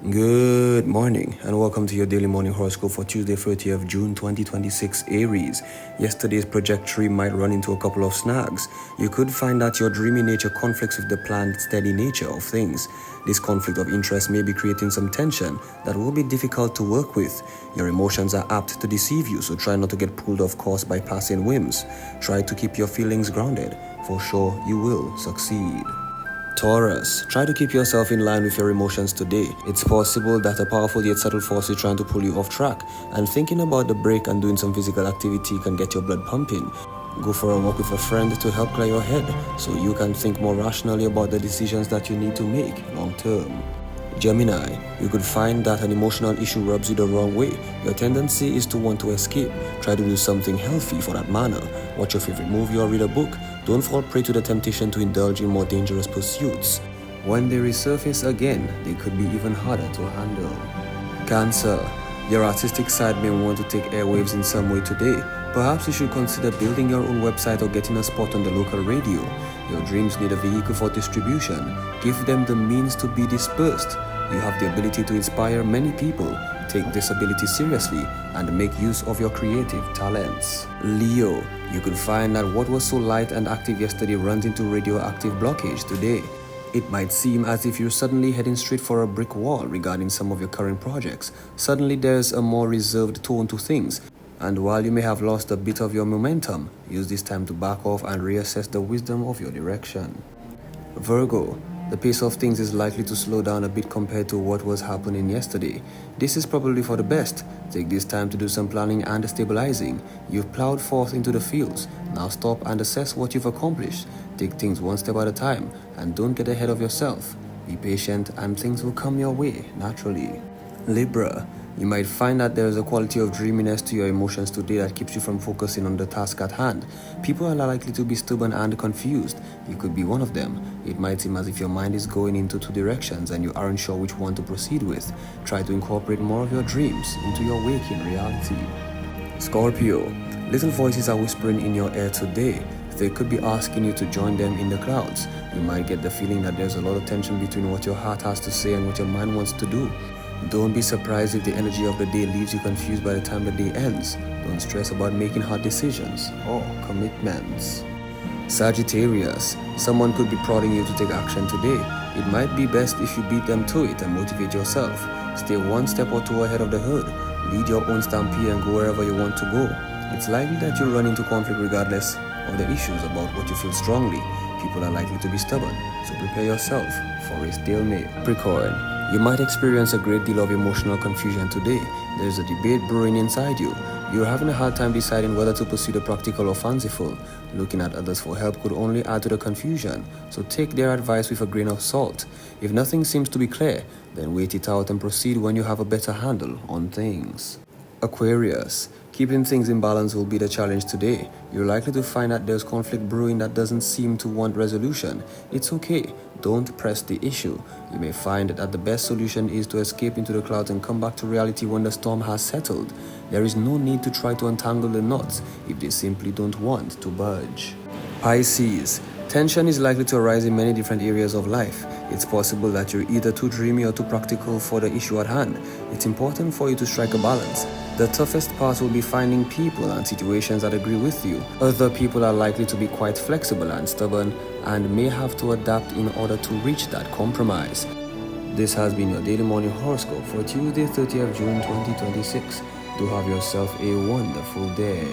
Good morning and welcome to your daily morning horoscope for Tuesday 30th June 2026 Aries. Yesterday's trajectory might run into a couple of snags. You could find that your dreamy nature conflicts with the planned steady nature of things. This conflict of interest may be creating some tension that will be difficult to work with. Your emotions are apt to deceive you, so try not to get pulled off course by passing whims. Try to keep your feelings grounded. For sure you will succeed. Taurus, try to keep yourself in line with your emotions today. It's possible that a powerful yet subtle force is trying to pull you off track, and thinking about the break and doing some physical activity can get your blood pumping. Go for a walk with a friend to help clear your head so you can think more rationally about the decisions that you need to make long term. Gemini, you could find that an emotional issue rubs you the wrong way. Your tendency is to want to escape. Try to do something healthy for that matter. Watch your favorite movie or read a book. Don't fall prey to the temptation to indulge in more dangerous pursuits. When they resurface again, they could be even harder to handle. Cancer, your artistic side may want to take airwaves in some way today. Perhaps you should consider building your own website or getting a spot on the local radio. Your dreams need a vehicle for distribution. Give them the means to be dispersed. You have the ability to inspire many people. Take this ability seriously and make use of your creative talents. Leo, you could find that what was so light and active yesterday runs into radioactive blockage today. It might seem as if you're suddenly heading straight for a brick wall regarding some of your current projects. Suddenly there's a more reserved tone to things. And while you may have lost a bit of your momentum, use this time to back off and reassess the wisdom of your direction. Virgo, the pace of things is likely to slow down a bit compared to what was happening yesterday. This is probably for the best. Take this time to do some planning and stabilizing. You've plowed forth into the fields. Now stop and assess what you've accomplished. Take things one step at a time and don't get ahead of yourself. Be patient and things will come your way naturally. Libra, you might find that there is a quality of dreaminess to your emotions today that keeps you from focusing on the task at hand. People are likely to be stubborn and confused. You could be one of them. It might seem as if your mind is going into two directions and you aren't sure which one to proceed with. Try to incorporate more of your dreams into your waking reality. Scorpio, little voices are whispering in your ear today. They could be asking you to join them in the clouds. You might get the feeling that there's a lot of tension between what your heart has to say and what your mind wants to do. Don't be surprised if the energy of the day leaves you confused by the time the day ends. Don't stress about making hard decisions or commitments. Sagittarius, someone could be prodding you to take action today. It might be best if you beat them to it and motivate yourself. Stay one step or two ahead of the herd. Lead your own stampede and go wherever you want to go. It's likely that you'll run into conflict regardless of the issues about what you feel strongly. People are likely to be stubborn, so prepare yourself for a stalemate. Capricorn, you might experience a great deal of emotional confusion today. There's a debate brewing inside you. You're having a hard time deciding whether to pursue the practical or fanciful. Looking at others for help could only add to the confusion, so take their advice with a grain of salt. If nothing seems to be clear, then wait it out and proceed when you have a better handle on things. Aquarius, keeping things in balance will be the challenge today. You're likely to find that there's conflict brewing that doesn't seem to want resolution. It's okay. Don't press the issue. You may find that the best solution is to escape into the clouds and come back to reality when the storm has settled. There is no need to try to untangle the knots if they simply don't want to budge. Pisces, tension is likely to arise in many different areas of life. It's possible that you're either too dreamy or too practical for the issue at hand. It's important for you to strike a balance. The toughest part will be finding people and situations that agree with you. Other people are likely to be quite flexible and stubborn and may have to adapt in order to reach that compromise. This has been your daily morning horoscope for Tuesday 30th June 2026. Do have yourself a wonderful day.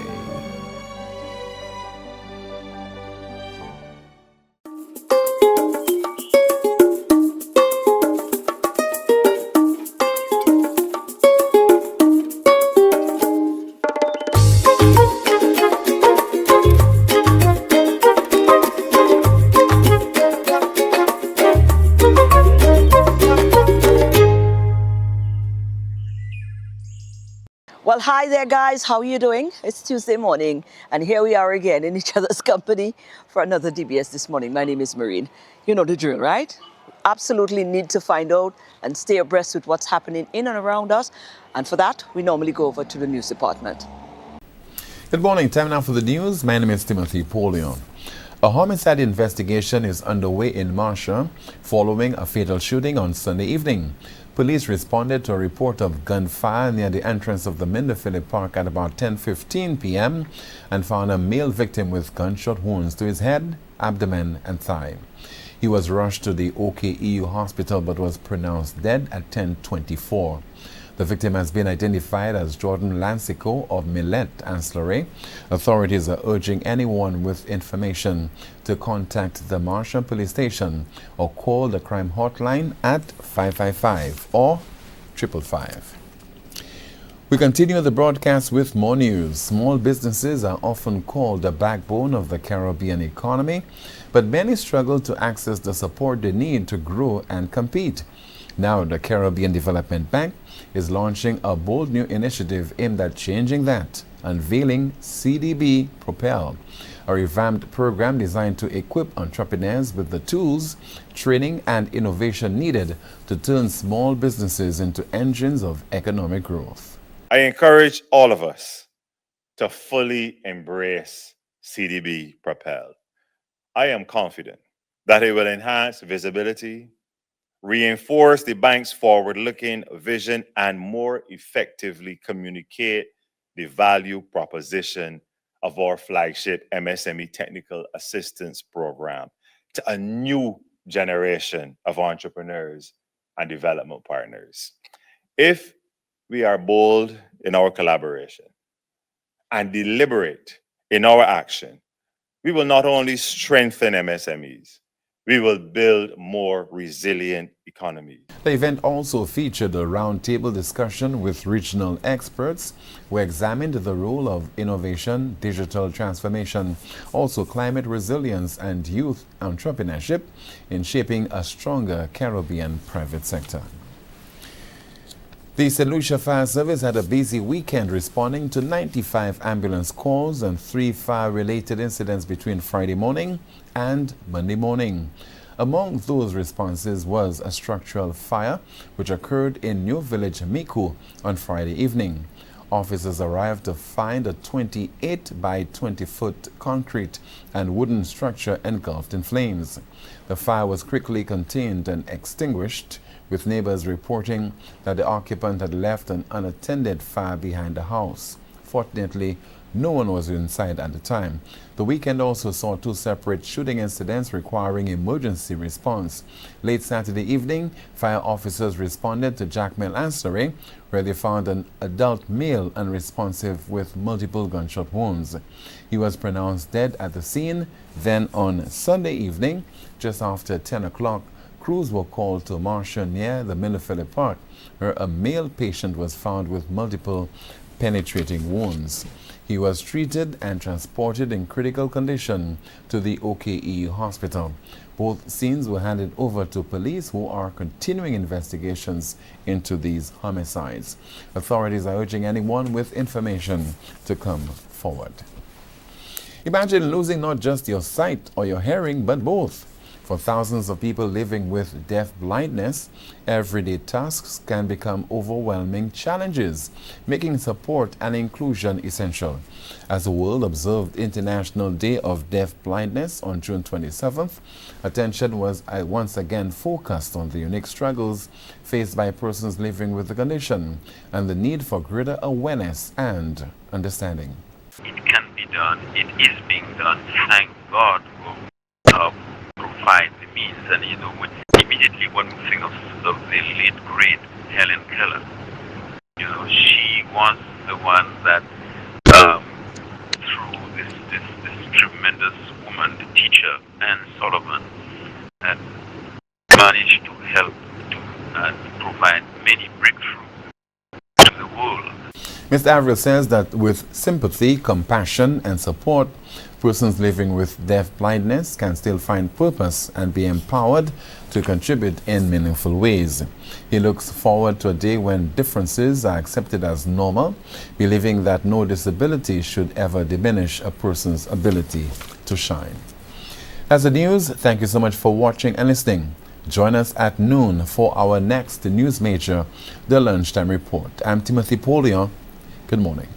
Well, hi there, guys. How are you doing? It's Tuesday morning, and here we are again in each other's company for another DBS this morning. My name is Maureen. You know the drill, right? Absolutely need to find out and stay abreast with what's happening in and around us. And for that, we normally go over to the news department. Good morning. Time now for the news. My name is Timothy Paulion. A homicide investigation is underway in Marcia following a fatal shooting on Sunday evening. Police responded to a report of gunfire near the entrance of the Minderphilip Park at about 10:15 p.m. and found a male victim with gunshot wounds to his head, abdomen, and thigh. He was rushed to the OKEU hospital but was pronounced dead at 10:24. The victim has been identified as Jordan Lancico of Millet, Ancillary. Authorities are urging anyone with information to contact the Marshall Police Station or call the crime hotline at 555 or 555. We continue the broadcast with more news. Small businesses are often called the backbone of the Caribbean economy, but many struggle to access the support they need to grow and compete. Now, the Caribbean Development Bank is launching a bold new initiative aimed at changing that, unveiling CDB Propel, a revamped program designed to equip entrepreneurs with the tools, training, and innovation needed to turn small businesses into engines of economic growth. I encourage all of us to fully embrace CDB Propel. I am confident that it will enhance visibility, reinforce the bank's forward-looking vision, and more effectively communicate the value proposition of our flagship MSME Technical Assistance Program to a new generation of entrepreneurs and development partners. If we are bold in our collaboration and deliberate in our action, we will not only strengthen MSMEs, we will build more resilient economies. The event also featured a roundtable discussion with regional experts who examined the role of innovation, digital transformation, also climate resilience and youth entrepreneurship in shaping a stronger Caribbean private sector. The St. Lucia Fire Service had a busy weekend responding to 95 ambulance calls and 3 fire-related incidents between Friday morning and Monday morning. Among those responses was a structural fire which occurred in New Village, Miku on Friday evening. Officers arrived to find a 28 by 20 foot concrete and wooden structure engulfed in flames. The fire was quickly contained and extinguished, with neighbors reporting that the occupant had left an unattended fire behind the house. Fortunately, no one was inside at the time. The weekend also saw 2 separate shooting incidents requiring emergency response. Late Saturday evening, fire officers responded to Jackmill Ancillary, where they found an adult male unresponsive with multiple gunshot wounds. He was pronounced dead at the scene. Then on Sunday evening, just after 10 o'clock, crews were called to Marshall near the Minderphilip Park, where a male patient was found with multiple penetrating wounds. He was treated and transported in critical condition to the OKEU hospital. Both scenes were handed over to police, who are continuing investigations into these homicides. Authorities are urging anyone with information to come forward. Imagine losing not just your sight or your hearing, but both. For thousands of people living with deaf blindness, everyday tasks can become overwhelming challenges, making support and inclusion essential. As the world observed International Day of Deaf Blindness on June 27th, attention was once again focused on the unique struggles faced by persons living with the condition and the need for greater awareness and understanding. It can be done. It is being done. Thank God for provide the means. And immediately one would think of the late great Helen Keller. She was the one that through this tremendous woman, the teacher, Anne Sullivan, had managed to help and provide many breakthroughs to the world. Mr. Averill says that with sympathy, compassion, and support, persons living with deaf blindness can still find purpose and be empowered to contribute in meaningful ways. He looks forward to a day when differences are accepted as normal, believing that no disability should ever diminish a person's ability to shine. That's the news. Thank you so much for watching and listening. Join us at noon for our next news major, the Lunchtime Report. I'm Timothy Polion. Good morning.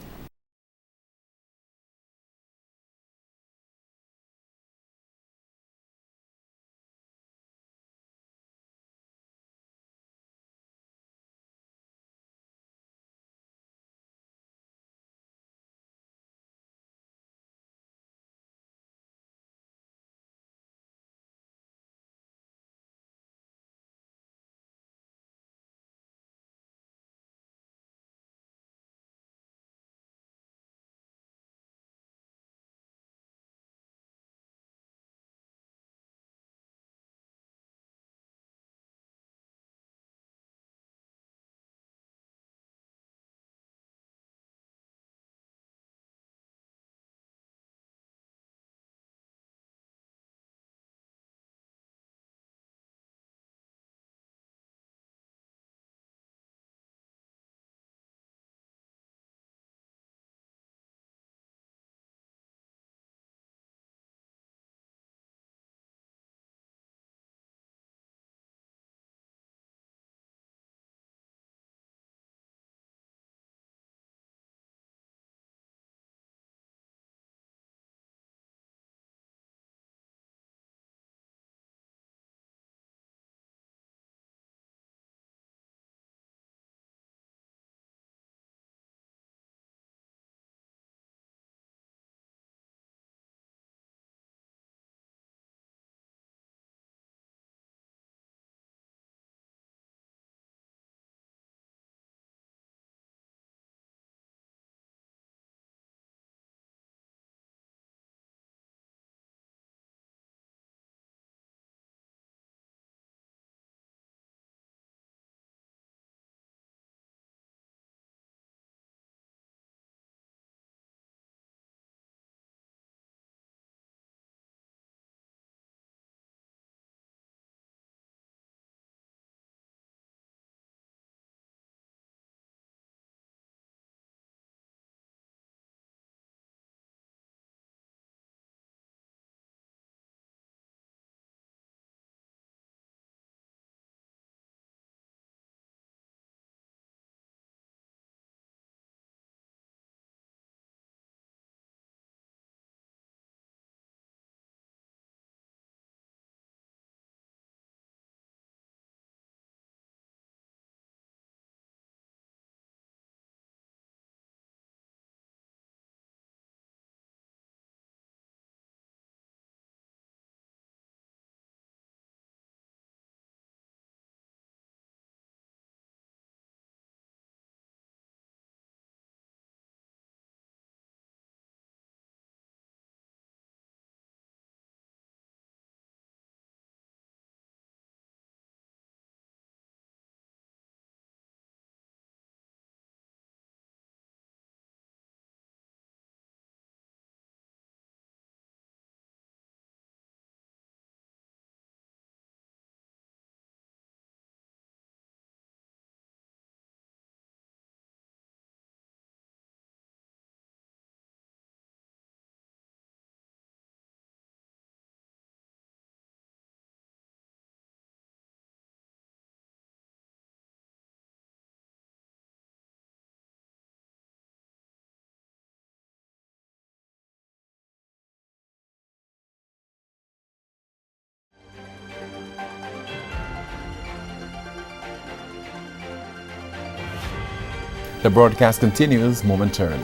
The broadcast continues momentarily.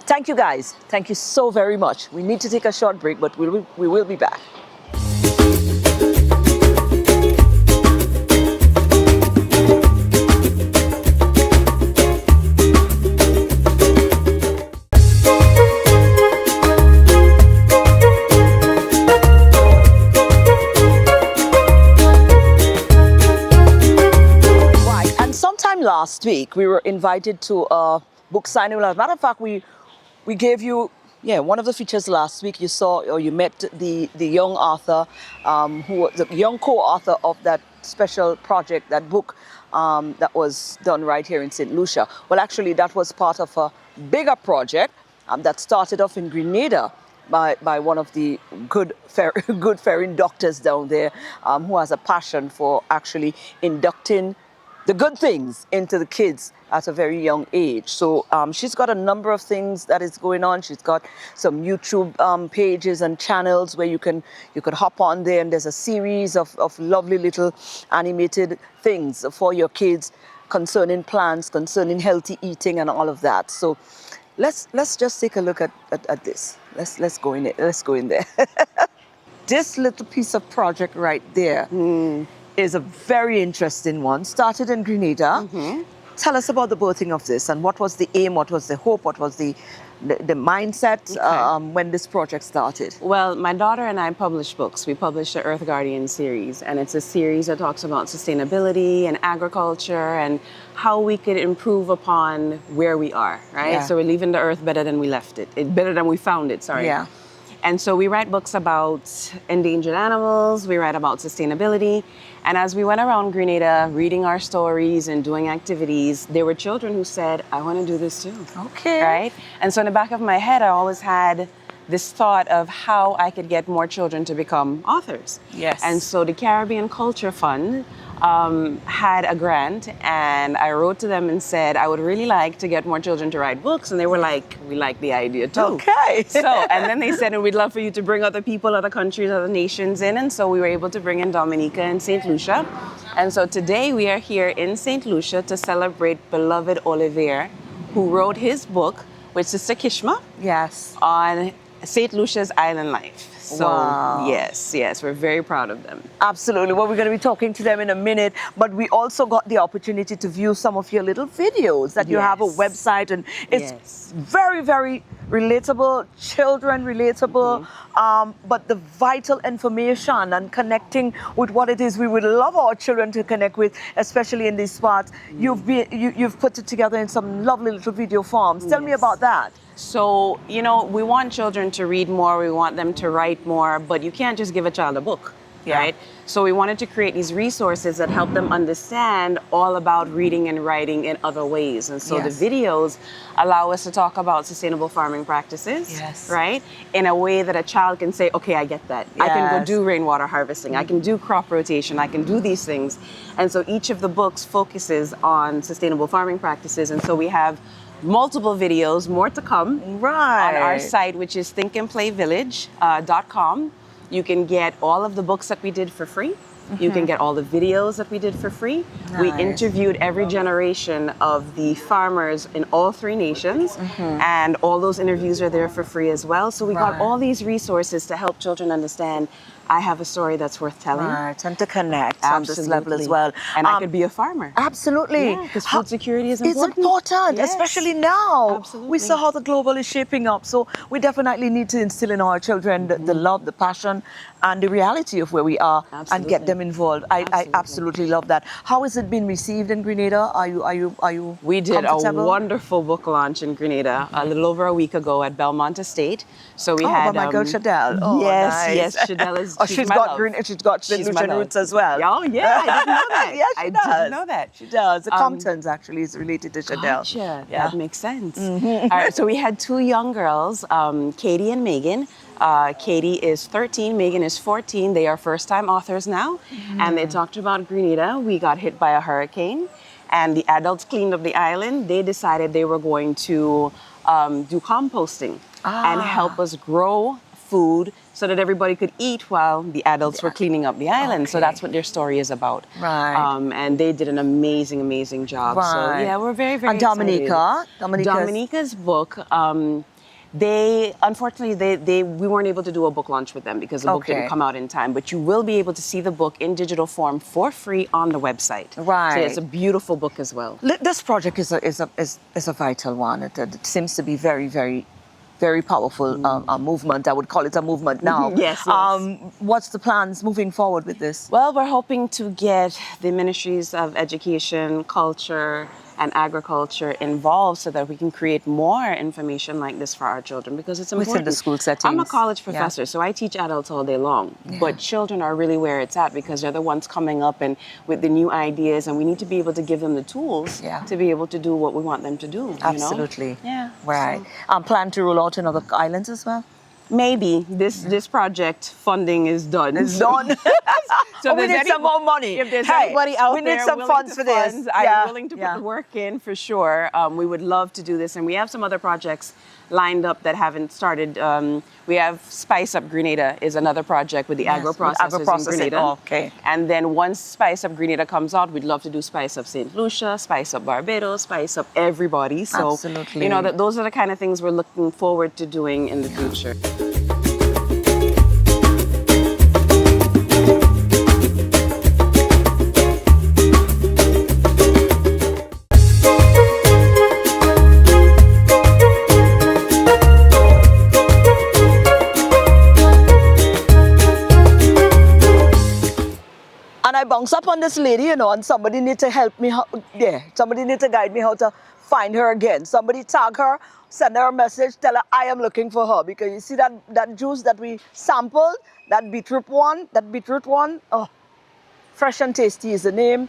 Thank you, guys. Thank you so very much. We need to take a short break, but we will be back. Right, and sometime last week, we were invited to a book signing. As a matter of fact, we gave you, one of the features last week. You saw or you met the young author, who was the young co-author of that special project, that book that was done right here in St. Lucia. Well, actually, that was part of a bigger project that started off in Grenada by one of the good ferrying doctors down there, who has a passion for actually inducting the good things into the kids at a very young age. So she's got a number of things that is going on. She's got some YouTube pages and channels where you could hop on there, and there's a series of lovely little animated things for your kids concerning plants, concerning healthy eating and all of that. So let's just take a look at this. Let's go in it. Let's go in there. This little piece of project right there is a very interesting one. Started in Grenada. Tell us about the birthing of this, and what was the aim, what was the hope, what was the mindset when this project started? Well, my daughter and I publish books. We publish the Earth Guardian series, and it's a series that talks about sustainability and agriculture and how we could improve upon where we are, right? Yeah. So we're leaving the earth better than we left it, better than we found it, sorry. Yeah. And so we write books about endangered animals, we write about sustainability. And as we went around Grenada reading our stories and doing activities, there were children who said, I want to do this too. Okay. Right? And so in the back of my head, I always had this thought of how I could get more children to become authors. Yes. And so the Caribbean Culture Fund had a grant, and I wrote to them and said, I would really like to get more children to write books. And they were like, we like the idea too. Okay. And then they said, and we'd love for you to bring other people, other countries, other nations in. And so we were able to bring in Dominica and St. Lucia. And so today we are here in St. Lucia to celebrate beloved Olivier, who wrote his book with Sister Kishma Yes. on St. Lucia's island life. So Wow. yes, we're very proud of them. Absolutely. Well, we're going to be talking to them in a minute, but we also got the opportunity to view some of your little videos that you have a Yes. website, and it's Yes. very, very relatable, children relatable, but the vital information and connecting with what it is we would love our children to connect with, especially in these spots. You've put it together in some lovely little video forms. Tell me Yes. about that. So, we want children to read more, we want them to write more, but you can't just give a child a book, Yeah. right? So we wanted to create these resources that help them understand all about reading and writing in other ways. And so Yes. the videos allow us to talk about sustainable farming practices, Yes. right? In a way that a child can say, okay, I get that. I can go Yes. do rainwater harvesting, I can do crop rotation, I can do these things. And so each of the books focuses on sustainable farming practices. And so we have multiple videos, more to come, Right. on our site, which is thinkandplayvillage.com. You can get all of the books that we did for free. You can get all the videos that we did for free. We Nice. interviewed every generation of the farmers in all 3 nations, and all those interviews are there for free as well. So we got Right. all these resources to help children understand, I have a story that's worth telling. Right, and to connect on this level as Absolutely. well. And I could be a farmer. Absolutely. Yeah, 'cause food security is It's important. important, Yes. especially now. Absolutely. We saw how the global is shaping up. So we definitely need to instill in our children the love, the passion, and the reality of where we are, and get Absolutely. them involved. I absolutely love that. How has it been received in Grenada? Are you We did a comfortable? wonderful book launch in Grenada a little over a week ago at Belmont Estate. So we Oh, had by my girl Shadell. Oh, yes, nice. yes, Shadell is. Oh, she's she's my got love. she's got St. She's my Lucian love. roots as well. Oh yeah, I didn't know that. Yes, she I does. didn't know that. She does. The Comptons actually is related to Shadell. Gotcha. Yeah. That makes sense. All right, so we had 2 young girls, Katie and Megan. Katie is 13, Megan is 14. They are first-time authors now, and they talked about Grenada. We got hit by a hurricane, and the adults cleaned up the island. They decided they were going to do composting and help us grow food so that everybody could eat while the adults were cleaning up the island. So Okay. that's what their story is about. Right. And they did an amazing job. So Right. yeah, we're very And Dominica? Dominica's book. They unfortunately we weren't able to do a book launch with them because the book didn't Okay. come out in time. But you will be able to see the book in digital form for free on the website. Right. So it's a beautiful book as well. This project is a vital one. It seems to be very powerful movement. I would call it a movement now. Yes. What's the plans moving forward with this? Well, we're hoping to get the ministries of education, culture, and agriculture involved so that we can create more information like this for our children because it's important. Within the school settings. I'm a college Yeah. professor, so I teach adults all day long. But children are really where it's at because they're the ones coming up and with the new ideas, and we need to be able to give them the tools to be able to do what we want them to do. Absolutely. You know? Yeah. Right. Plan to roll out in other islands as well? Maybe this project funding is done. It's done. So we if there's need some more money. If there's Hey, anybody out we there need some willing funds to for this. fund, Yeah, I'm willing to yeah. put the work in for sure. We would love to do this, and we have some other projects lined up that haven't started. We have Spice Up Grenada is another project with the Yes, agro-processors in agro-processing. Grenada. Oh, okay. And then once Spice Up Grenada comes out, we'd love to do Spice Up St. Lucia, Spice Up Barbados, Spice Up everybody. So, Absolutely. you know, those are the kind of things we're looking forward to doing in the future. And I bounce up on this lady, and somebody need to help me. Somebody need to guide me how to find her again. Somebody tag her, send her a message, tell her I am looking for her. Because you see that juice that we sampled, that beetroot one, oh, fresh and tasty is the name.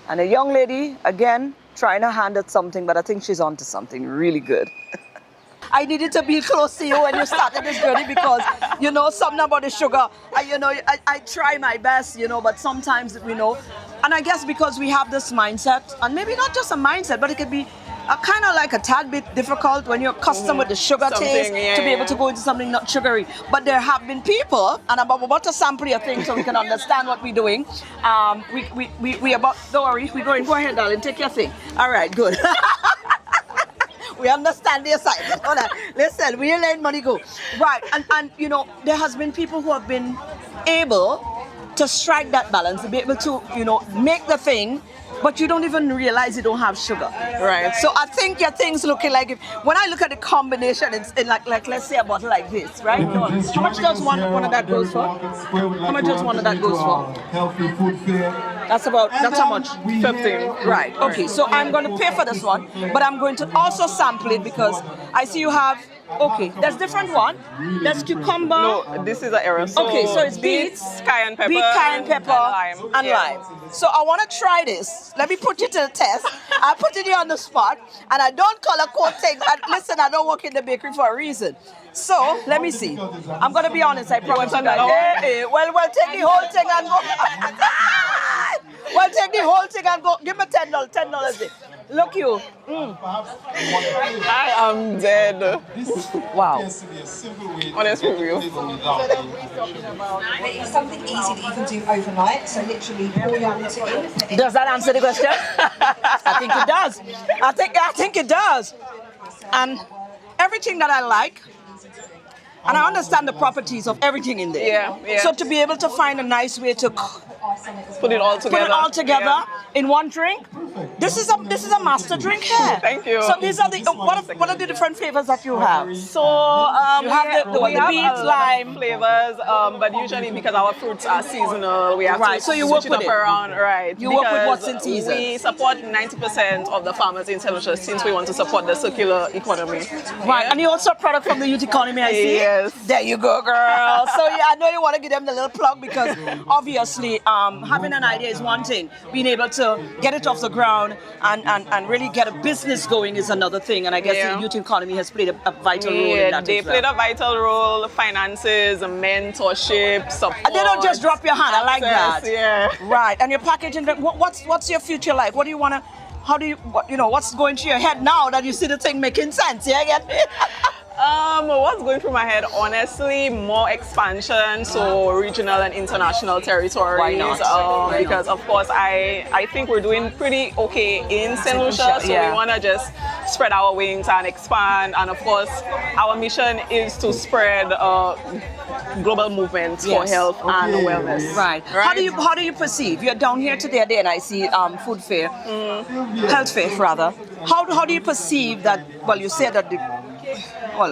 And a young lady, again, trying her hand at something, but I think she's onto something really good. I needed to be close to you when you started this journey because, something about the sugar. I try my best, but sometimes, and I guess because we have this mindset, and maybe not just a mindset, but it could be kind of like a tad bit difficult when you're accustomed with the sugar taste to be able to go into something not sugary. But there have been people, and I'm about to sample your thing so we can understand what we're doing. We about, don't worry, we're going, go ahead, darling, take your thing. All right, good. We understand the assignment. Hold on. Listen, we ain't letting money go. Right, and there has been people who have been able to strike that balance, to be able to, make the thing, but you don't even realize you don't have sugar. Right. So I think your thing's looking like, when I look at the combination, it's in like let's say a bottle like this, right? How much does one of that goes for? How much does one of that goes for? Healthy food fair. That's how much? 15. Right. Okay, so I'm going to pay for this one, but I'm going to also sample it because I see you have, okay, there's different one. There's cucumber. No, this is an error. So Okay, so it's beets, cayenne pepper, and lime. Yeah. So I want to try this. Let me put you to the test. I put it here on the spot, and I don't color code things. And listen, I don't work in the bakery for a reason. So let me see. I'm gonna be honest. I promise you guys. Well, take the whole thing and go. Well, take the whole thing and go. Give me $10. $10. Look you. I am dead. Wow. Honest review. It's something easy that you can do overnight. So literally pour your water in. Does that answer the question? I think it does. I think it does. And everything that I like, and I understand the properties of everything in there. Yeah. So to be able to find a nice way to Put it all together. Yeah. In one drink, this is a master drink here. Thank you. So these are the what are the different flavors that you have? So You have the beets, lime. flavors, but usually because our fruits are seasonal, we have Right, to so you switch work with it it. up around, right? You work with Because what's in season. We support 90% of the farmers in St. Lucia since we want to support the circular economy. Right, and you also a product from the youth economy, I see. Yes. There you go, girl. So yeah, I know you want to give them the little plug because obviously having an idea is one thing. Being able to get it off the ground and really get a business going is another thing. And I guess the youth economy has played a vital role in that They as well. played a vital role, finances, mentorship, support. And they don't just drop your hand. I like that. access, Yeah. Right. And your packaging. What's your future like? What do you want to? How do you? What's going through your head now that you see the thing making sense? Yeah, get me. What's going through my head, honestly, more expansion, so regional and international territories. Why not? Because of course, I think we're doing pretty okay in St. Lucia, so we want to just spread our wings and expand. And of course, our mission is to spread global movements for health and wellness. Right. How do you perceive? You're down here today at the NIC food fair, health fair rather. How do you perceive that? Well, you said that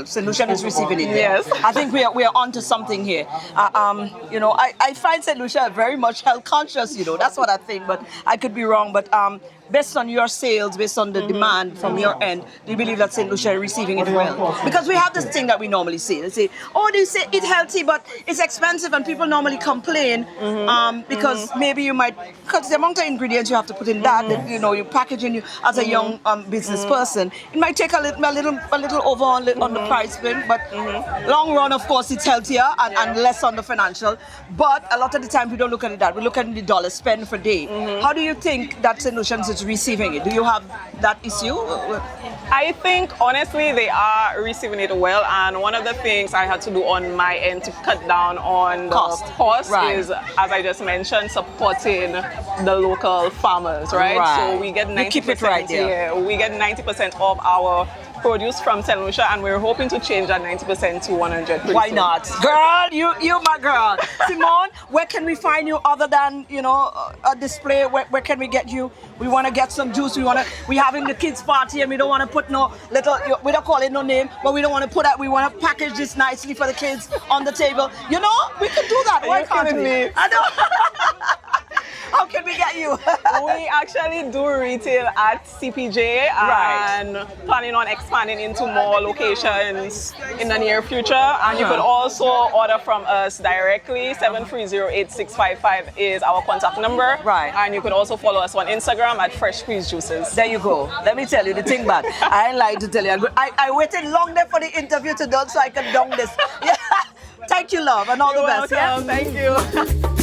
St. Lucia is receiving it. Yes. I think we are onto something here. I find St. Lucia very much health conscious. That's what I think, but I could be wrong. But based on your sales, based on the demand from your end, do you believe that St. Lucia is receiving it well? Because we have this thing that we normally say. They say, they say it's healthy, but it's expensive, and people normally complain because maybe because the amount of ingredients you have to put in that you're packaging as a young business person, it might take a little over on the price point, but long run, of course, it's healthier and less on the financial. But a lot of the time, we don't look at it that. We look at the dollar spend per day. How do you think that St. Lucians is receiving it? Do you have that issue? I think, honestly, they are receiving it well. And one of the things I had to do on my end to cut down on the cost is, as I just mentioned, supporting the local farmers, right? So we get 90%. You keep it right there. We get 90% of our produce from St. Lucia, and we're hoping to change that 90% to 100%. Why not? Girl, you my girl. Simmone, where can we find you other than, a display? Where can we get you? We want to get some juice. We're having the kids party, and we don't want to put no little, we don't call it no name, but we don't want to put that. We want to package this nicely for the kids on the table. We can do that. Why can't we? I know. How can we get you? We actually do retail at CPJ and planning on expanding into more locations in the near future. And you could also order from us directly. 730-8655 is our contact number. Right. And you could also follow us on Instagram at Fresh Squeeze Juices. There you go. Let me tell you the thing, bad. I ain't like to tell you. I waited long there for the interview to done so I could done this. Yeah. Thank you, love, and all the best. Welcome. Thank you.